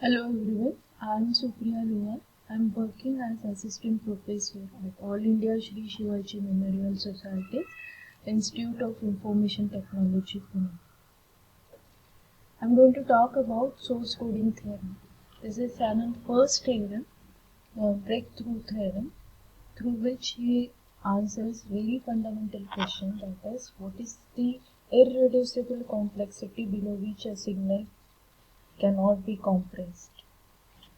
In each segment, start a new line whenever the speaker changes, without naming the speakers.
Hello everyone, I am Supriya Luar. I am working as Assistant Professor at All India Shri Shivaji Memorial Society, Institute of Information Technology, Pune. I am going to talk about source coding theorem. This is Fanon's first theorem, breakthrough theorem, through which he answers very fundamental question, that is, what is the irreducible complexity below which a signal cannot be compressed.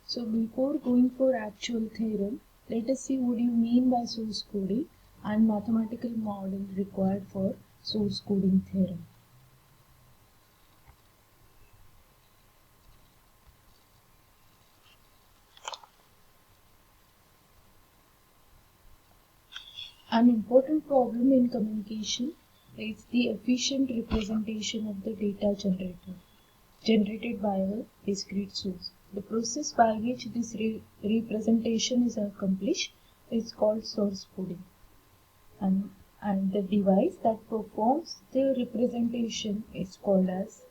So before going for actual theorem, let us see what you mean by source coding and mathematical model required for source coding theorem. An important problem in communication is the efficient representation of the data generated by a discrete source. The process by which this representation is accomplished is called source coding. And the device that performs the representation is called as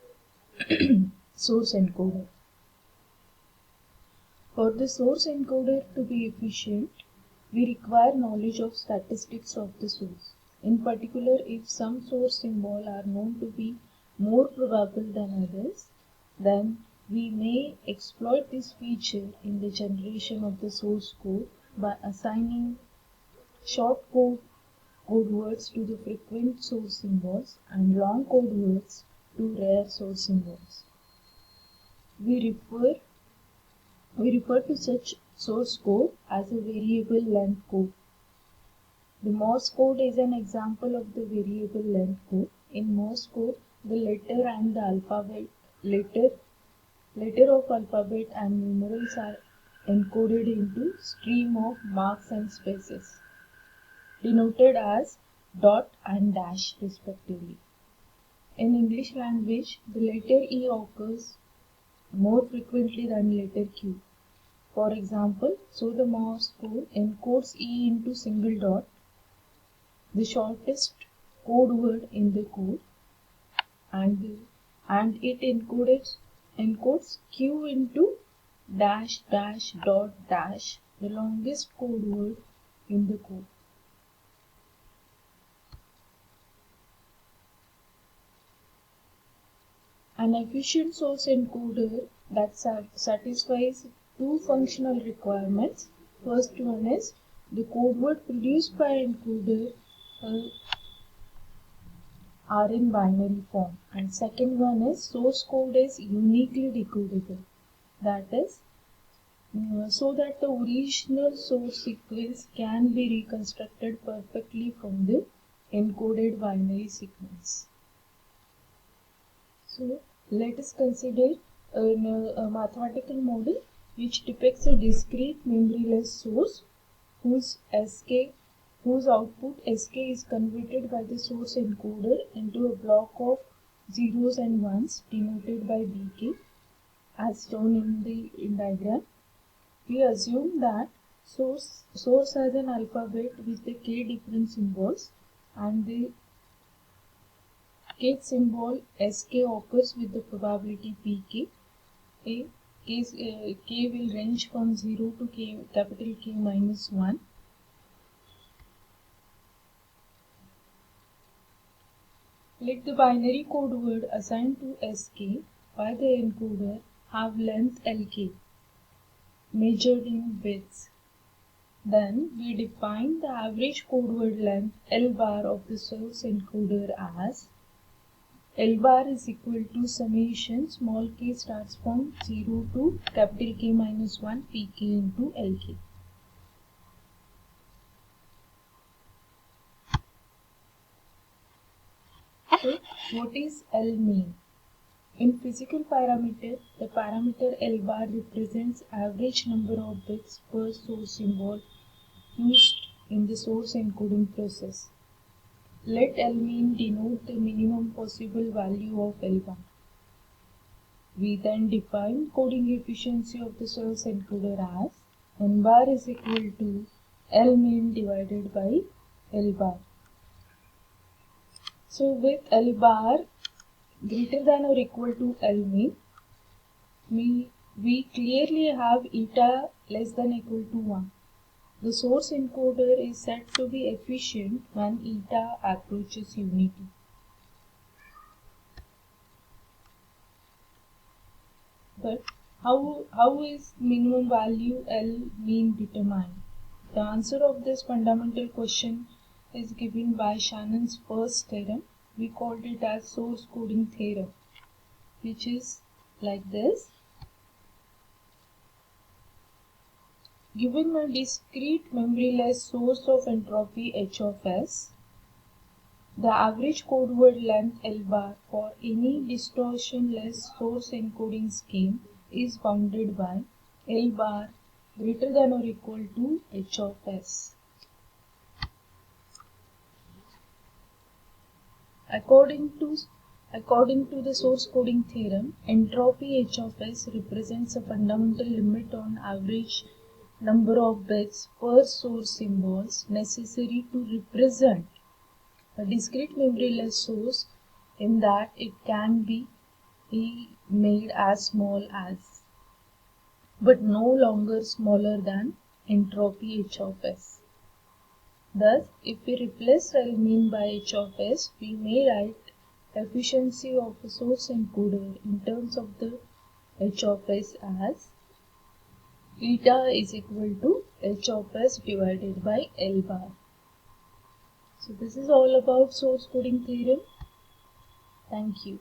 source encoder. For the source encoder to be efficient, we require knowledge of statistics of the source. In particular, if some source symbols are known to be more probable than others, then we may exploit this feature in the generation of the source code by assigning short code words to the frequent source symbols and long code words to rare source symbols. We refer to such source code as a variable length code. The Morse code is an example of the variable length code. In Morse code, the letter and the letter of alphabet and numerals are encoded into stream of marks and spaces, denoted as dot and dash respectively. In English language, the letter E occurs more frequently than letter Q. For example, so the Morse code encodes E into single dot, the shortest code word in the code, and it encodes Q into dash dash dot dash, the longest code word in the code. An efficient source encoder that satisfies two functional requirements. First one is the code word produced by encoder are in binary form, and second one is source code is uniquely decodable. That is, so that the original source sequence can be reconstructed perfectly from the encoded binary sequence. So let us consider a mathematical model which depicts a discrete memoryless source whose output Sk is converted by the source encoder into a block of zeros and ones denoted by Bk as shown in the diagram. We assume that source has an alphabet with the k different symbols, and the kth symbol Sk occurs with the probability Pk. K will range from 0 to capital K minus 1. Let the binary code word assigned to Sk by the encoder have length Lk, measured in bits. Then we define the average code word length L bar of the source encoder as L bar is equal to summation small k starts from 0 to capital K minus 1 Pk into Lk. So what is L mean? In physical parameter, the parameter L bar represents average number of bits per source symbol used in the source encoding process. Let L mean denote the minimum possible value of L bar. We then define coding efficiency of the source encoder as N bar is equal to L mean divided by L bar. So with L bar greater than or equal to L mean, we we clearly have eta less than equal to 1. The source encoder is said to be efficient when eta approaches unity. But how is minimum value L mean determined? The answer of this fundamental question is given by Shannon's first theorem. We called it as source coding theorem, which is like this. Given a discrete memoryless source of entropy H of S, the average code word length L bar for any distortionless source encoding scheme is bounded by L bar greater than or equal to H of S. According to the source coding theorem, entropy H of S represents a fundamental limit on average number of bits per source symbols necessary to represent a discrete memoryless source, in that it can be made as small as, but no longer smaller than, entropy H of S. Thus, if we replace L mean by H of S, we may write efficiency of a source encoder in terms of the H of S as eta is equal to H of S divided by L bar. So this is all about source coding theorem. Thank you.